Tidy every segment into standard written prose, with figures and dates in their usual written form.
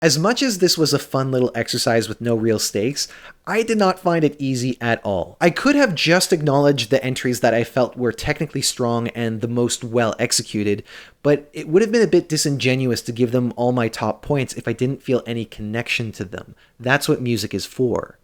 As much as this was a fun little exercise with no real stakes, I did not find it easy at all. I could have just acknowledged the entries that I felt were technically strong and the most well executed, but it would have been a bit disingenuous to give them all my top points if I didn't feel any connection to them. That's what music is for.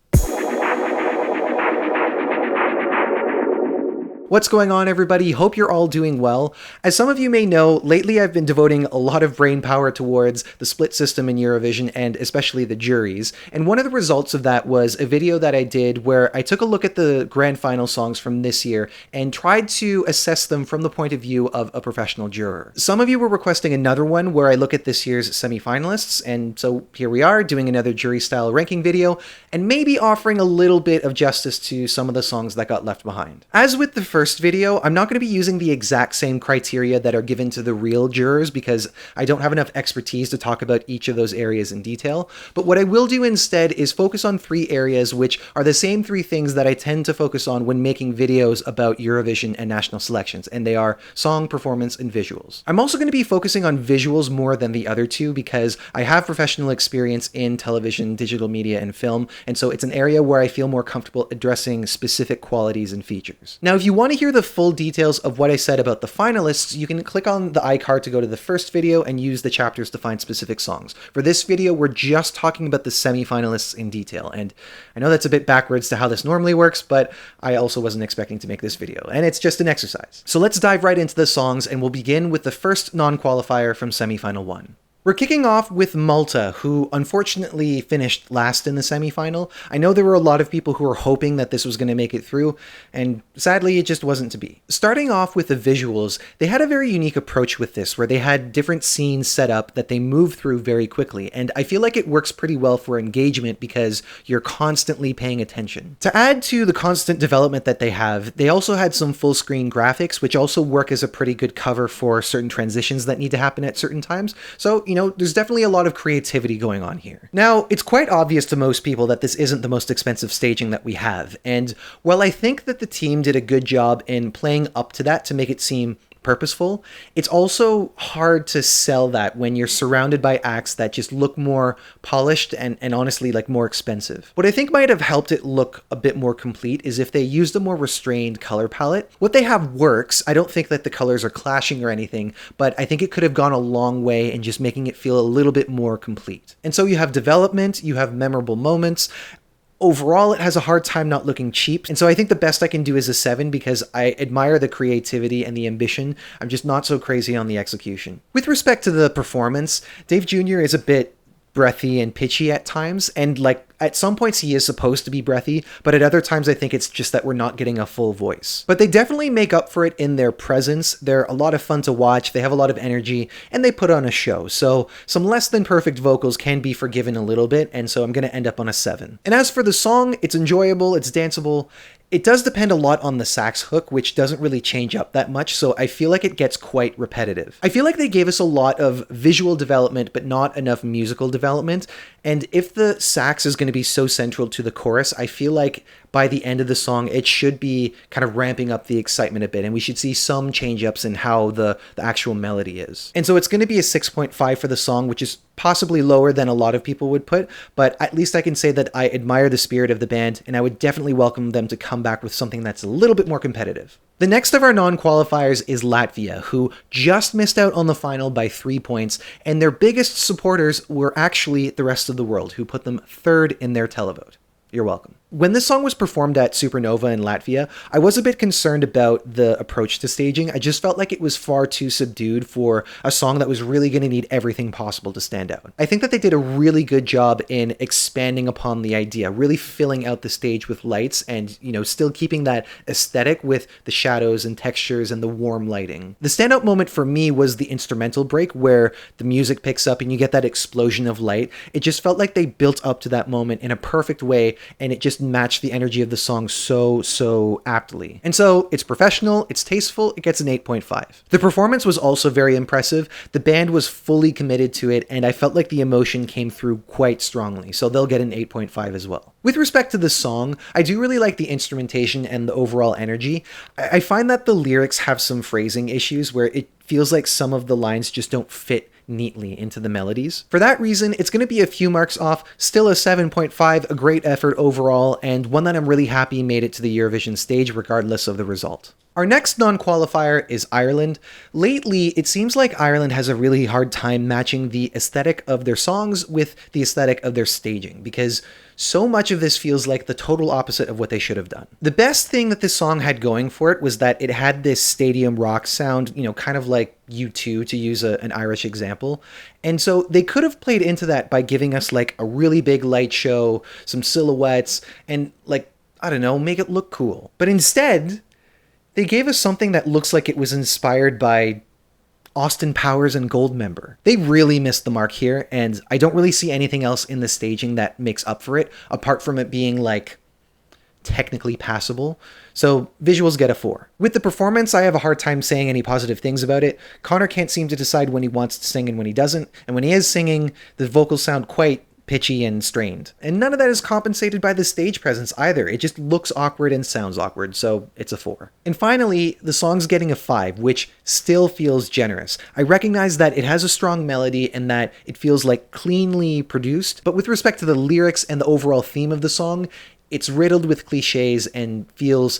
What's going on, everybody? Hope you're all doing well. As some of you may know, lately I've been devoting a lot of brain power towards the split system in Eurovision and especially the juries. And one of the results of that was a video that I did where I took a look at the grand final songs from this year and tried to assess them from the point of view of a professional juror. Some of you were requesting another one where I look at this year's semifinalists, and so here we are doing another jury-style ranking video and maybe offering a little bit of justice to some of the songs that got left behind. As with the first video, I'm not going to be using the exact same criteria that are given to the real jurors because I don't have enough expertise to talk about each of those areas in detail, but what I will do instead is focus on 3 areas which are the same 3 things that I tend to focus on when making videos about Eurovision and national selections, and they are song, performance, and visuals. I'm also going to be focusing on visuals more than the other 2 because I have professional experience in television, digital media, and film, and so it's an area where I feel more comfortable addressing specific qualities and features. Now, if you want to hear the full details of what I said about the finalists, you can click on the iCard to go to the first video and use the chapters to find specific songs. For this video, we're just talking about the semi-finalists in detail, and I know that's a bit backwards to how this normally works, but I also wasn't expecting to make this video, and it's just an exercise. So let's dive right into the songs, and we'll begin with the first non-qualifier from semi-final 1. We're kicking off with Malta, who unfortunately finished last in the semifinal. I know there were a lot of people who were hoping that this was going to make it through, and sadly it just wasn't to be. Starting off with the visuals, they had a very unique approach with this, where they had different scenes set up that they moved through very quickly, and I feel like it works pretty well for engagement because you're constantly paying attention. To add to the constant development that they have, they also had some full-screen graphics, which also work as a pretty good cover for certain transitions that need to happen at certain times, so, there's definitely a lot of creativity going on here. Now, it's quite obvious to most people that this isn't the most expensive staging that we have, and while I think that the team did a good job in playing up to that to make it seem purposeful, it's also hard to sell that when you're surrounded by acts that just look more polished and honestly like more expensive. What I think might have helped it look a bit more complete is if they used a more restrained color palette. What they have works. I don't think that the colors are clashing or anything, but I think it could have gone a long way in just making it feel a little bit more complete. And so you have development, you have memorable moments. Overall, it has a hard time not looking cheap, and so I think the best I can do is a 7 because I admire the creativity and the ambition. I'm just not so crazy on the execution. With respect to the performance, Dave Jr. is a bit breathy and pitchy at times, and at some points he is supposed to be breathy, but at other times I think it's just that we're not getting a full voice. But they definitely make up for it in their presence. They're a lot of fun to watch, they have a lot of energy, and they put on a show, so some less than perfect vocals can be forgiven a little bit, and so I'm going to end up on a 7. And as for the song, it's enjoyable, it's danceable. It does depend a lot on the sax hook, which doesn't really change up that much, so I feel like it gets quite repetitive. I feel like they gave us a lot of visual development, but not enough musical development, and if the sax is going to be so central to the chorus, I feel like by the end of the song, it should be kind of ramping up the excitement a bit, and we should see some change-ups in how the actual melody is. And so it's going to be a 6.5 for the song, which is possibly lower than a lot of people would put, but at least I can say that I admire the spirit of the band, and I would definitely welcome them to come back with something that's a little bit more competitive. The next of our non-qualifiers is Latvia, who just missed out on the final by 3 points, and their biggest supporters were actually the rest of the world, who put them 3rd in their televote. You're welcome. When this song was performed at Supernova in Latvia, I was a bit concerned about the approach to staging. I just felt like it was far too subdued for a song that was really going to need everything possible to stand out. I think that they did a really good job in expanding upon the idea, really filling out the stage with lights and, still keeping that aesthetic with the shadows and textures and the warm lighting. The standout moment for me was the instrumental break where the music picks up and you get that explosion of light. It just felt like they built up to that moment in a perfect way, and it just match the energy of the song so aptly. And so it's professional, it's tasteful, it gets an 8.5. The performance was also very impressive. The band was fully committed to it, and I felt like the emotion came through quite strongly, so they'll get an 8.5 as well. With respect to the song, I do really like the instrumentation and the overall energy. I find that the lyrics have some phrasing issues where it feels like some of the lines just don't fit neatly into the melodies. For that reason, it's going to be a few marks off, still a 7.5, a great effort overall, and one that I'm really happy made it to the Eurovision stage regardless of the result. Our next non-qualifier is Ireland. Lately, it seems like Ireland has a really hard time matching the aesthetic of their songs with the aesthetic of their staging, because so much of this feels like the total opposite of what they should have done. The best thing that this song had going for it was that it had this stadium rock sound, kind of like U2, to use an Irish example. And so they could have played into that by giving us like a really big light show, some silhouettes, and make it look cool. But instead, they gave us something that looks like it was inspired by Austin Powers and Goldmember. They really missed the mark here, and I don't really see anything else in the staging that makes up for it, apart from it being technically passable. So visuals get a 4. With the performance, I have a hard time saying any positive things about it. Connor can't seem to decide when he wants to sing and when he doesn't, and when he is singing, the vocals sound quite pitchy and strained. And none of that is compensated by the stage presence either. It just looks awkward and sounds awkward, so it's a 4. And finally, the song's getting a 5, which still feels generous. I recognize that it has a strong melody and that it feels cleanly produced, but with respect to the lyrics and the overall theme of the song, it's riddled with cliches and feels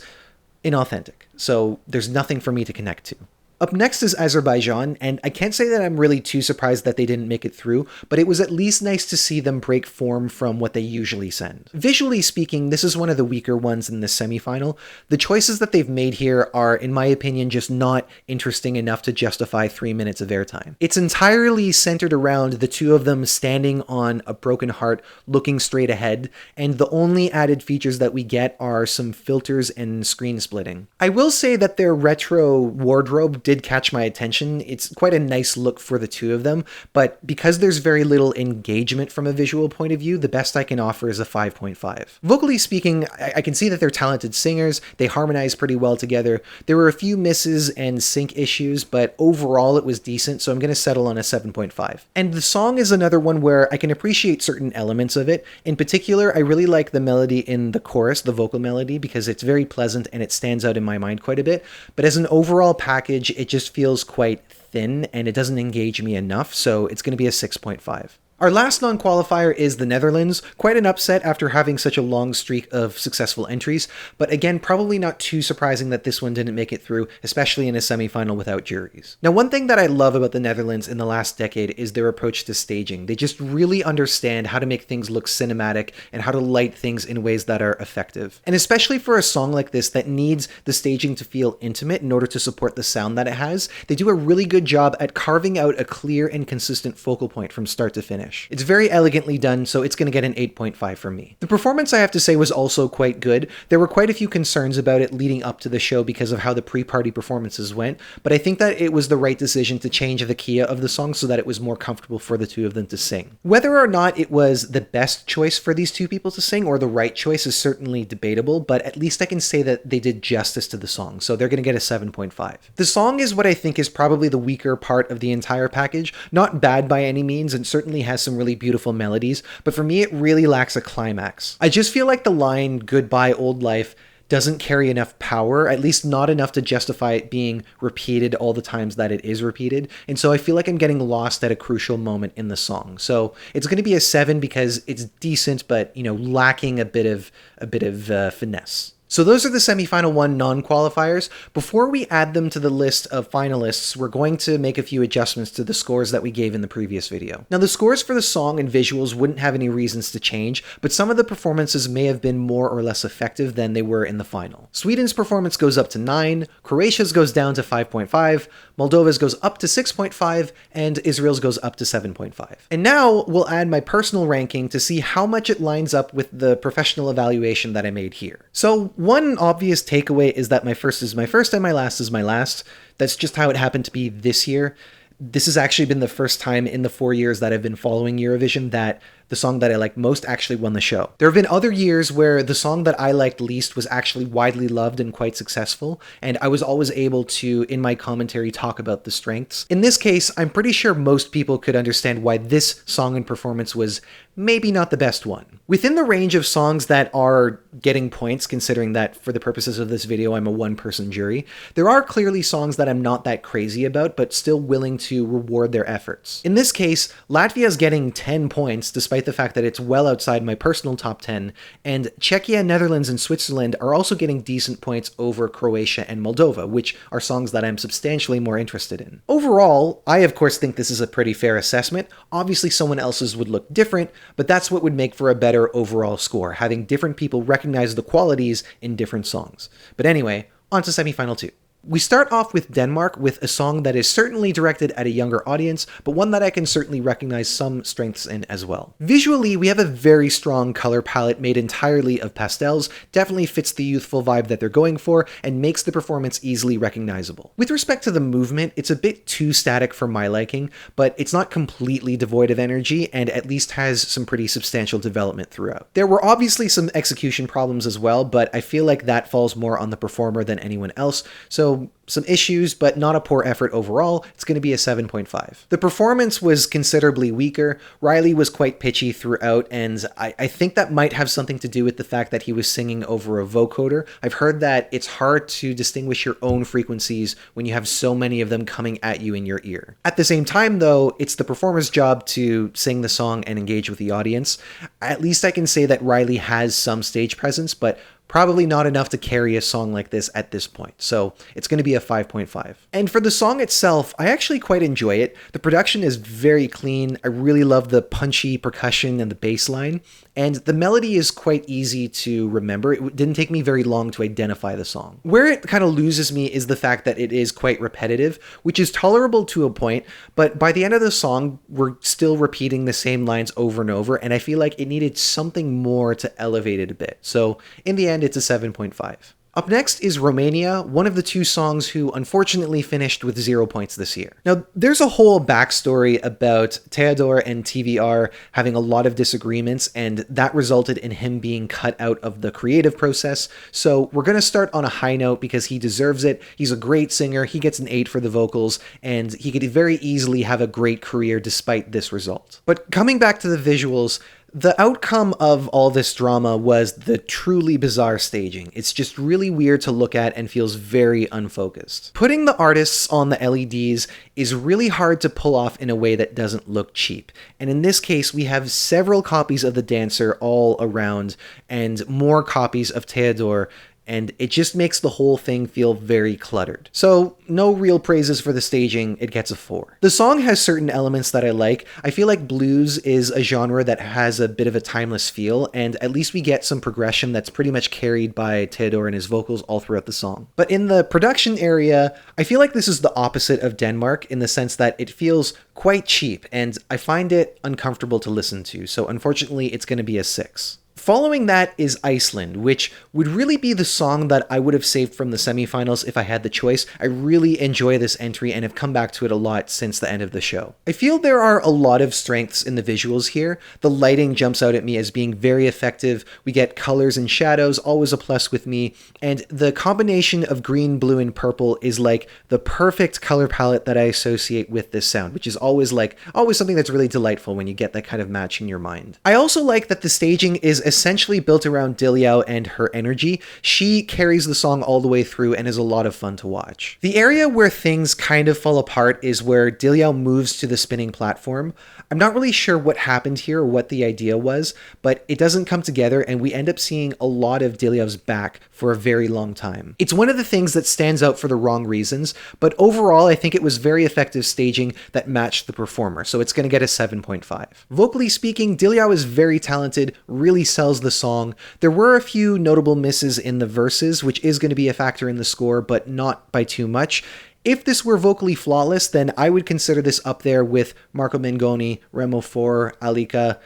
inauthentic. So there's nothing for me to connect to. Up next is Azerbaijan, and I can't say that I'm really too surprised that they didn't make it through, but it was at least nice to see them break form from what they usually send. Visually speaking, this is one of the weaker ones in the semifinal. The choices that they've made here are, in my opinion, just not interesting enough to justify 3 minutes of airtime. It's entirely centered around the two of them standing on a broken heart, looking straight ahead, and the only added features that we get are some filters and screen splitting. I will say that their retro wardrobe did catch my attention. It's quite a nice look for the two of them, but because there's very little engagement from a visual point of view, the best I can offer is a 5.5. Vocally speaking, I can see that they're talented singers, they harmonize pretty well together. There were a few misses and sync issues, but overall it was decent, so I'm going to settle on a 7.5. And the song is another one where I can appreciate certain elements of it. In particular, I really like the melody in the chorus, the vocal melody, because it's very pleasant and it stands out in my mind quite a bit. But as an overall package, it just feels quite thin and it doesn't engage me enough, so it's going to be a 6.5. Our last non-qualifier is the Netherlands. Quite an upset after having such a long streak of successful entries, but again, probably not too surprising that this one didn't make it through, especially in a semifinal without juries. Now, one thing that I love about the Netherlands in the last decade is their approach to staging. They just really understand how to make things look cinematic and how to light things in ways that are effective. And especially for a song like this that needs the staging to feel intimate in order to support the sound that it has, they do a really good job at carving out a clear and consistent focal point from start to finish. It's very elegantly done, so it's going to get an 8.5 from me. The performance, I have to say, was also quite good. There were quite a few concerns about it leading up to the show because of how the pre-party performances went, but I think that it was the right decision to change the key of the song so that it was more comfortable for the two of them to sing. Whether or not it was the best choice for these two people to sing or the right choice is certainly debatable, but at least I can say that they did justice to the song, so they're going to get a 7.5. The song is what I think is probably the weaker part of the entire package. Not bad by any means, and certainly has some really beautiful melodies, but for me it really lacks a climax. I just feel like the line "Goodbye Old Life" doesn't carry enough power, at least not enough to justify it being repeated all the times that it is repeated, and so I feel like I'm getting lost at a crucial moment in the song. So it's going to be a 7 because it's decent, but lacking a bit of finesse. So those are the semifinal 1 non-qualifiers. Before we add them to the list of finalists, we're going to make a few adjustments to the scores that we gave in the previous video. Now, the scores for the song and visuals wouldn't have any reasons to change, but some of the performances may have been more or less effective than they were in the final. Sweden's performance goes up to 9, Croatia's goes down to 5.5, Moldova's goes up to 6.5, and Israel's goes up to 7.5. And now we'll add my personal ranking to see how much it lines up with the professional evaluation that I made here. So one obvious takeaway is that my first is my first and my last is my last. That's just how it happened to be this year. This has actually been the first time in the 4 years that I've been following Eurovision that the song that I liked most actually won the show. There have been other years where the song that I liked least was actually widely loved and quite successful, and I was always able to, in my commentary, talk about the strengths. In this case, I'm pretty sure most people could understand why this song and performance was maybe not the best one. Within the range of songs that are getting points, considering that for the purposes of this video I'm a one-person jury, there are clearly songs that I'm not that crazy about, but still willing to reward their efforts. In this case, Latvia's getting 10 points, despite the fact that it's well outside my personal top 10, and Czechia, Netherlands, and Switzerland are also getting decent points over Croatia and Moldova, which are songs that I'm substantially more interested in. Overall, I of course think this is a pretty fair assessment. Obviously someone else's would look different, but that's what would make for a better overall score, having different people recognize the qualities in different songs. But anyway, on to semifinal 2. We start off with Denmark with a song that is certainly directed at a younger audience, but one that I can certainly recognize some strengths in as well. Visually, we have a very strong color palette made entirely of pastels, definitely fits the youthful vibe that they're going for, and makes the performance easily recognizable. With respect to the movement, it's a bit too static for my liking, but it's not completely devoid of energy, and at least has some pretty substantial development throughout. There were obviously some execution problems as well, but I feel like that falls more on the performer than anyone else, so some issues, but not a poor effort overall. It's going to be a 7.5. The performance was considerably weaker. Riley was quite pitchy throughout, and I think that might have something to do with the fact that he was singing over a vocoder. I've heard that it's hard to distinguish your own frequencies when you have so many of them coming at you in your ear. At the same time, though, it's the performer's job to sing the song and engage with the audience. At least I can say that Riley has some stage presence, but probably not enough to carry a song like this at this point, so it's going to be a 5.5. And for the song itself, I actually quite enjoy it. The production is very clean. I really love the punchy percussion and the bass line, and the melody is quite easy to remember. It didn't take me very long to identify the song. Where it kind of loses me is the fact that it is quite repetitive, which is tolerable to a point, but by the end of the song, we're still repeating the same lines over and over, and I feel like it needed something more to elevate it a bit. So in the end, it's a 7.5. Up next is Romania, one of the two songs who unfortunately finished with 0 points this year. Now, there's a whole backstory about Teodor and TVR having a lot of disagreements, and that resulted in him being cut out of the creative process. So we're going to start on a high note because he deserves it. He's a great singer, he gets an 8 for the vocals, and he could very easily have a great career despite this result. But coming back to the visuals, the outcome of all this drama was the truly bizarre staging. It's just really weird to look at and feels very unfocused. Putting the artists on the LEDs is really hard to pull off in a way that doesn't look cheap. And in this case, we have several copies of the dancer all around and more copies of Teodor, and it just makes the whole thing feel very cluttered. So no real praises for the staging, it gets a 4. The song has certain elements that I like. I feel like blues is a genre that has a bit of a timeless feel, and at least we get some progression that's pretty much carried by Teodor and his vocals all throughout the song. But in the production area, I feel like this is the opposite of Denmark in the sense that it feels quite cheap, and I find it uncomfortable to listen to, so unfortunately it's going to be a 6. Following that is Iceland, which would really be the song that I would have saved from the semifinals if I had the choice. I really enjoy this entry and have come back to it a lot since the end of the show. I feel there are a lot of strengths in the visuals here. The lighting jumps out at me as being very effective. We get colors and shadows, always a plus with me, and the combination of green, blue, and purple is like the perfect color palette that I associate with this sound, which is always something that's really delightful when you get that kind of match in your mind. I also like that the staging is essentially built around Diljau and her energy. She carries the song all the way through and is a lot of fun to watch. The area where things kind of fall apart is where Diljau moves to the spinning platform. I'm not really sure what happened here or what the idea was, but it doesn't come together and we end up seeing a lot of Diljau's back for a very long time. It's one of the things that stands out for the wrong reasons, but overall I think it was very effective staging that matched the performer, so it's going to get a 7.5. Vocally speaking, Diljau is very talented, really sells the song. There were a few notable misses in the verses, which is going to be a factor in the score, but not by too much. If this were vocally flawless, then I would consider this up there with Marco Mengoni, Remo 4, Alika,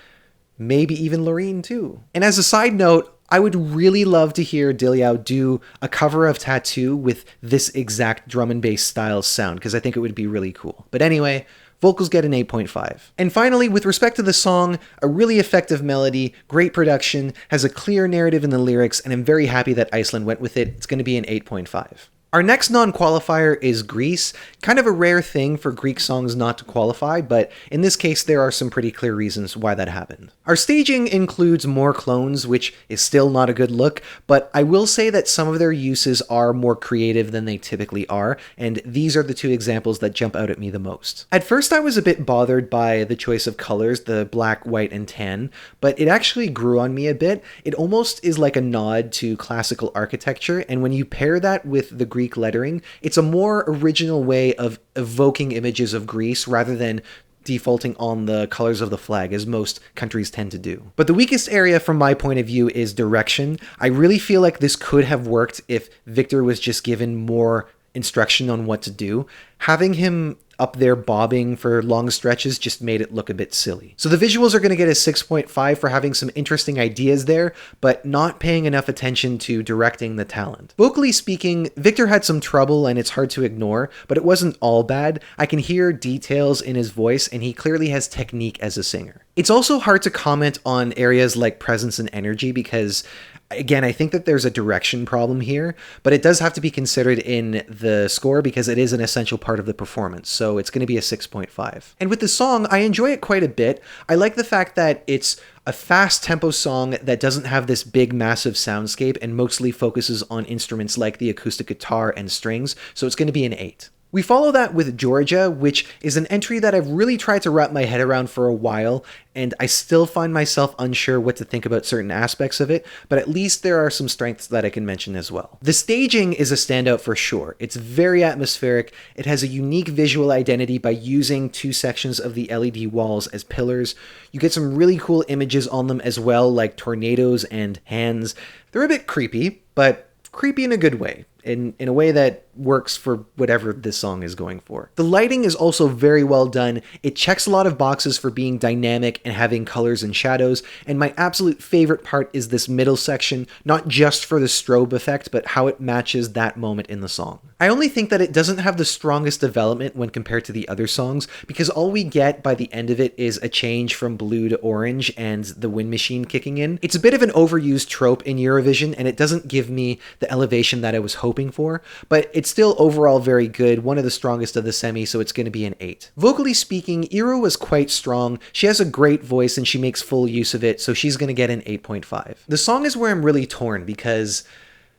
maybe even Loreen too. And as a side note, I would really love to hear Diljau do a cover of Tattoo with this exact drum and bass style sound, because I think it would be really cool. But anyway, Vocals get an 8.5. And finally, with respect to the song, a really effective melody, great production, has a clear narrative in the lyrics, and I'm very happy that Iceland went with it. It's going to be an 8.5. Our next non-qualifier is Greece. Kind of a rare thing for Greek songs not to qualify, but in this case there are some pretty clear reasons why that happened. Our staging includes more clones, which is still not a good look, but I will say that some of their uses are more creative than they typically are, and these are the two examples that jump out at me the most. At first I was a bit bothered by the choice of colors, the black, white, and tan, but it actually grew on me a bit. It almost is like a nod to classical architecture, and when you pair that with the Greek lettering, it's a more original way of evoking images of Greece rather than defaulting on the colors of the flag, as most countries tend to do. But the weakest area from my point of view is direction. I really feel like this could have worked if Victor was just given more instruction on what to do. Having him up there bobbing for long stretches just made it look a bit silly. So the visuals are going to get a 6.5 for having some interesting ideas there, but not paying enough attention to directing the talent. Vocally speaking, Victor had some trouble and it's hard to ignore, but it wasn't all bad. I can hear details in his voice and he clearly has technique as a singer. It's also hard to comment on areas like presence and energy because again, I think that there's a direction problem here, but it does have to be considered in the score because it is an essential part of the performance, so it's going to be a 6.5. And with the song, I enjoy it quite a bit. I like the fact that it's a fast tempo song that doesn't have this big massive soundscape and mostly focuses on instruments like the acoustic guitar and strings, so it's going to be an 8. We follow that with Georgia, which is an entry that I've really tried to wrap my head around for a while, and I still find myself unsure what to think about certain aspects of it, but at least there are some strengths that I can mention as well. The staging is a standout for sure. It's very atmospheric. It has a unique visual identity by using two sections of the LED walls as pillars. You get some really cool images on them as well, like tornadoes and hands. They're a bit creepy, but creepy in a good way. In a way that works for whatever this song is going for. The lighting is also very well done. It checks a lot of boxes for being dynamic and having colors and shadows, and my absolute favorite part is this middle section, not just for the strobe effect, but how it matches that moment in the song. I only think that it doesn't have the strongest development when compared to the other songs, because all we get by the end of it is a change from blue to orange and the wind machine kicking in. It's a bit of an overused trope in Eurovision, and it doesn't give me the elevation that I was hoping for, but it's still overall very good, one of the strongest of the semi, so it's going to be an 8. Vocally speaking, Iru was quite strong. She has a great voice and she makes full use of it, so she's going to get an 8.5. The song is where I'm really torn because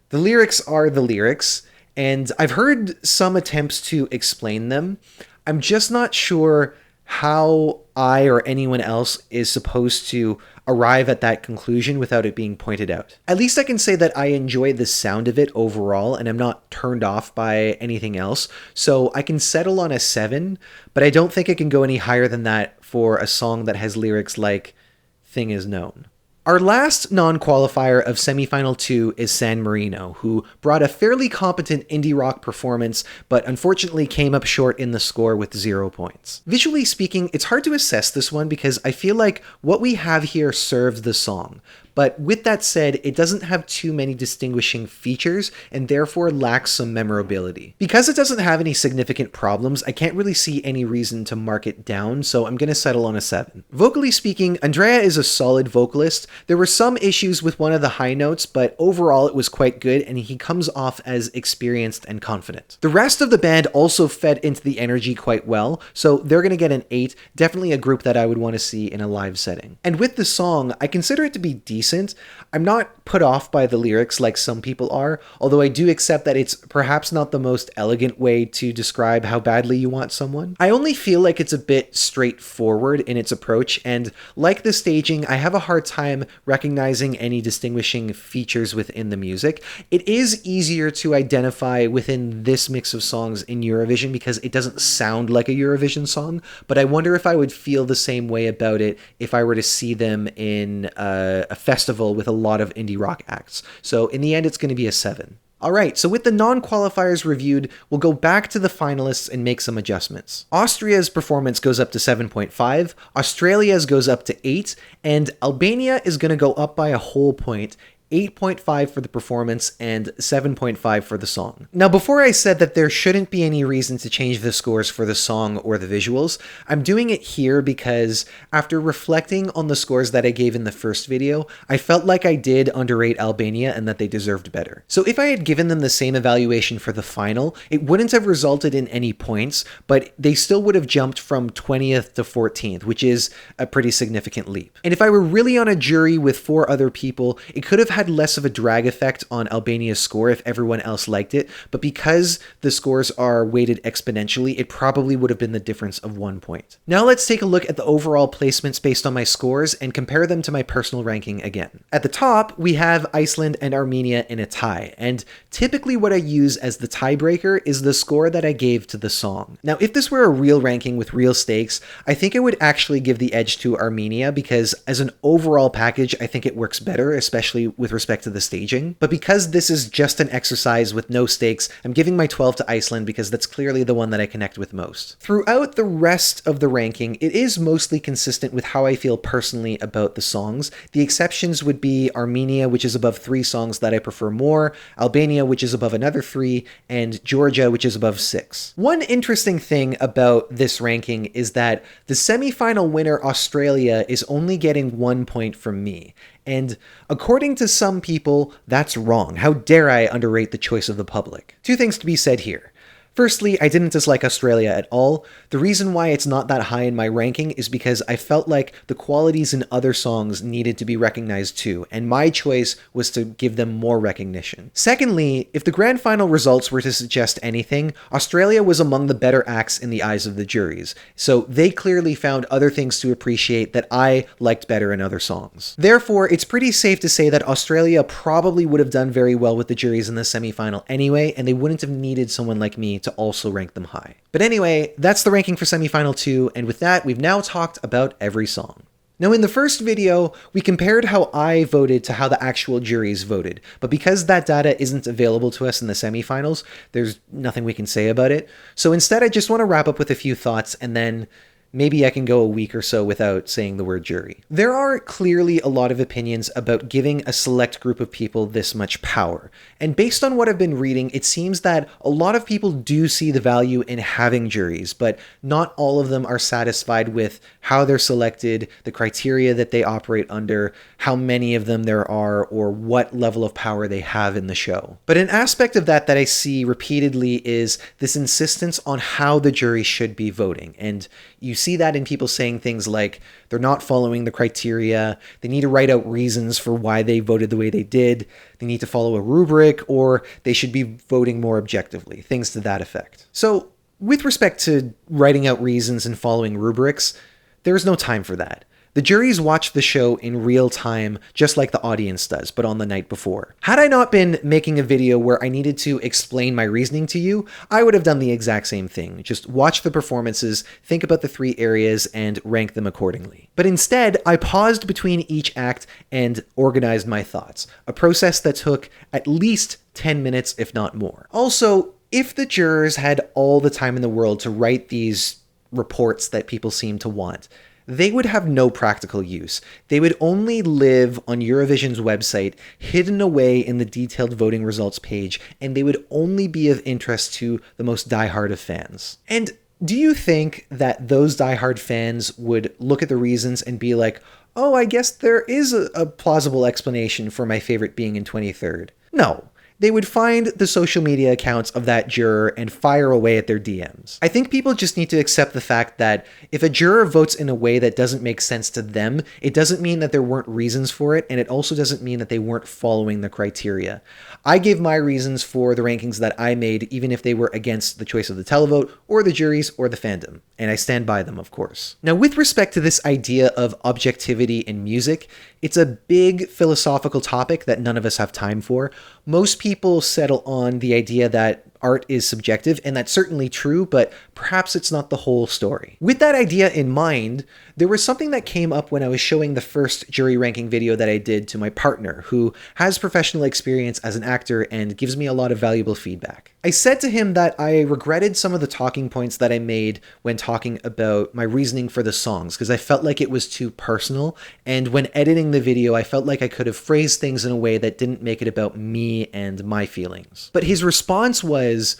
the lyrics are the lyrics, and I've heard some attempts to explain them. I'm just not sure how I or anyone else is supposed to arrive at that conclusion without it being pointed out. At least I can say that I enjoy the sound of it overall and I'm not turned off by anything else, so I can settle on a 7, but I don't think it can go any higher than that for a song that has lyrics like "Thing is Known." Our last non-qualifier of semifinal 2 is San Marino, who brought a fairly competent indie rock performance, but unfortunately came up short in the score with 0 points. Visually speaking, it's hard to assess this one because I feel like what we have here serves the song. But with that said, it doesn't have too many distinguishing features and therefore lacks some memorability. Because it doesn't have any significant problems, I can't really see any reason to mark it down, so I'm gonna settle on a 7. Vocally speaking, Andrea is a solid vocalist. There were some issues with one of the high notes, but overall it was quite good and he comes off as experienced and confident. The rest of the band also fed into the energy quite well, so they're gonna get an 8, definitely a group that I would want to see in a live setting. And with the song, I consider it to be decent. I'm not put off by the lyrics like some people are, although I do accept that it's perhaps not the most elegant way to describe how badly you want someone. I only feel like it's a bit straightforward in its approach, and like the staging, I have a hard time recognizing any distinguishing features within the music. It is easier to identify within this mix of songs in Eurovision because it doesn't sound like a Eurovision song, but I wonder if I would feel the same way about it if I were to see them in a festival with a lot of indie rock acts. So in the end, it's going to be a 7. Alright, so with the non-qualifiers reviewed, we'll go back to the finalists and make some adjustments. Austria's performance goes up to 7.5, Australia's goes up to 8, and Albania is going to go up by a whole point. 8.5 for the performance, and 7.5 for the song. Now, before I said that there shouldn't be any reason to change the scores for the song or the visuals, I'm doing it here because after reflecting on the scores that I gave in the first video, I felt like I did underrate Albania and that they deserved better. So if I had given them the same evaluation for the final, it wouldn't have resulted in any points, but they still would have jumped from 20th to 14th, which is a pretty significant leap. And if I were really on a jury with 4 other people, it could have had less of a drag effect on Albania's score if everyone else liked it, but because the scores are weighted exponentially, it probably would have been the difference of 1 point. Now let's take a look at the overall placements based on my scores and compare them to my personal ranking again. At the top, we have Iceland and Armenia in a tie, and typically what I use as the tiebreaker is the score that I gave to the song. Now, if this were a real ranking with real stakes, I think I would actually give the edge to Armenia because as an overall package, I think it works better, especially with respect to the staging. But because this is just an exercise with no stakes, I'm giving my 12 to Iceland because that's clearly the one that I connect with most. Throughout the rest of the ranking, it is mostly consistent with how I feel personally about the songs. The exceptions would be Armenia, which is above 3 songs that I prefer more, Albania, which is above another 3, and Georgia, which is above 6. One interesting thing about this ranking is that the semi-final winner, Australia, is only getting 1 point from me. And according to some people, that's wrong. How dare I underrate the choice of the public? 2 things to be said here. Firstly, I didn't dislike Australia at all. The reason why it's not that high in my ranking is because I felt like the qualities in other songs needed to be recognized too, and my choice was to give them more recognition. Secondly, if the grand final results were to suggest anything, Australia was among the better acts in the eyes of the juries, so they clearly found other things to appreciate that I liked better in other songs. Therefore, it's pretty safe to say that Australia probably would have done very well with the juries in the semi-final anyway, and they wouldn't have needed someone like me to also rank them high. But anyway, that's the ranking for semifinal 2, and with that, we've now talked about every song. Now in the first video, we compared how I voted to how the actual juries voted, but because that data isn't available to us in the semifinals, there's nothing we can say about it. So instead, I just want to wrap up with a few thoughts and then maybe I can go a week or so without saying the word jury. There are clearly a lot of opinions about giving a select group of people this much power. And based on what I've been reading, it seems that a lot of people do see the value in having juries, but not all of them are satisfied with how they're selected, the criteria that they operate under, how many of them there are, or what level of power they have in the show. But an aspect of that I see repeatedly is this insistence on how the jury should be voting. And you see that in people saying things like they're not following the criteria, they need to write out reasons for why they voted the way they did, they need to follow a rubric, or they should be voting more objectively, things to that effect. So with respect to writing out reasons and following rubrics, there's no time for that. The juries watch the show in real time, just like the audience does, but on the night before. Had I not been making a video where I needed to explain my reasoning to you, I would have done the exact same thing. Just watch the performances, think about the 3 areas, and rank them accordingly. But instead, I paused between each act and organized my thoughts, a process that took at least 10 minutes, if not more. Also, if the jurors had all the time in the world to write these reports that people seem to want, they would have no practical use. They would only live on Eurovision's website, hidden away in the detailed voting results page, and they would only be of interest to the most diehard of fans. And do you think that those diehard fans would look at the reasons and be like, oh, I guess there is a plausible explanation for my favorite being in 23rd? No. They would find the social media accounts of that juror and fire away at their DMs. I think people just need to accept the fact that if a juror votes in a way that doesn't make sense to them, it doesn't mean that there weren't reasons for it, and it also doesn't mean that they weren't following the criteria. I gave my reasons for the rankings that I made, even if they were against the choice of the televote, or the juries, or the fandom, and I stand by them, of course. Now, with respect to this idea of objectivity in music, it's a big philosophical topic that none of us have time for. Most people settle on the idea that art is subjective, and that's certainly true, but perhaps it's not the whole story. With that idea in mind, there was something that came up when I was showing the first jury ranking video that I did to my partner, who has professional experience as an actor and gives me a lot of valuable feedback. I said to him that I regretted some of the talking points that I made when talking about my reasoning for the songs, because I felt like it was too personal, and when editing the video, I felt like I could have phrased things in a way that didn't make it about me and my feelings. But his response was,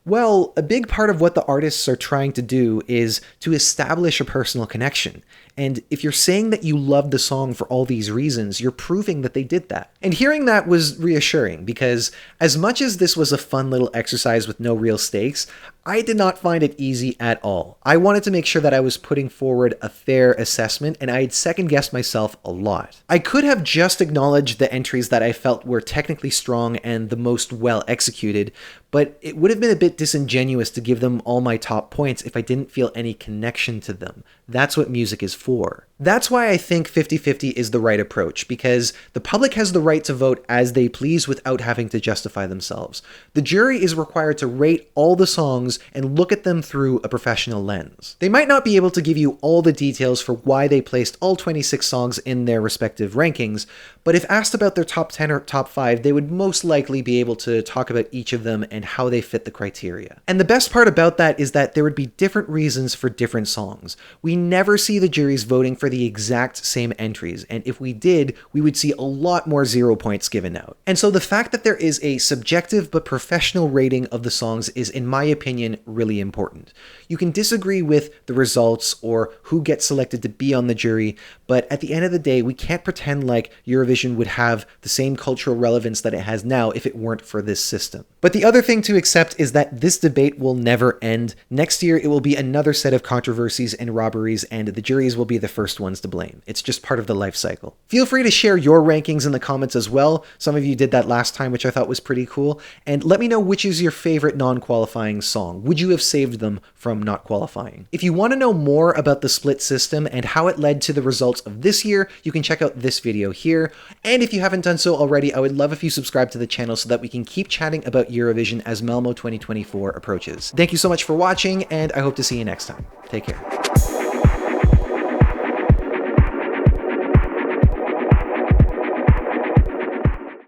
well, a big part of what the artists are trying to do is to establish a personal connection. And if you're saying that you love the song for all these reasons, you're proving that they did that. And hearing that was reassuring, because as much as this was a fun little exercise with no real stakes, I did not find it easy at all. I wanted to make sure that I was putting forward a fair assessment, and I had second-guessed myself a lot. I could have just acknowledged the entries that I felt were technically strong and the most well-executed, but it would have been a bit disingenuous to give them all my top points if I didn't feel any connection to them. That's what music is for. That's why I think 50-50 is the right approach, because the public has the right to vote as they please without having to justify themselves. The jury is required to rate all the songs and look at them through a professional lens. They might not be able to give you all the details for why they placed all 26 songs in their respective rankings, but if asked about their top 10 or top 5, they would most likely be able to talk about each of them and how they fit the criteria. And the best part about that is that there would be different reasons for different songs. We never see the juries voting for the exact same entries, and if we did, we would see a lot more 0 points given out. And so the fact that there is a subjective but professional rating of the songs is, in my opinion, really important. You can disagree with the results or who gets selected to be on the jury, but at the end of the day, we can't pretend like Eurovision would have the same cultural relevance that it has now if it weren't for this system. But the other thing to accept is that this debate will never end. Next year, it will be another set of controversies and robberies, and the juries will be the first ones to blame. It's just part of the life cycle. Feel free to share your rankings in the comments as well. Some of you did that last time, which I thought was pretty cool. And let me know which is your favorite non-qualifying song. Would you have saved them from not qualifying? If you want to know more about the split system and how it led to the results of this year, you can check out this video here. And if you haven't done so already, I would love if you subscribe to the channel so that we can keep chatting about Eurovision as Malmo 2024 approaches. Thank you so much for watching, and I hope to see you next time. Take care.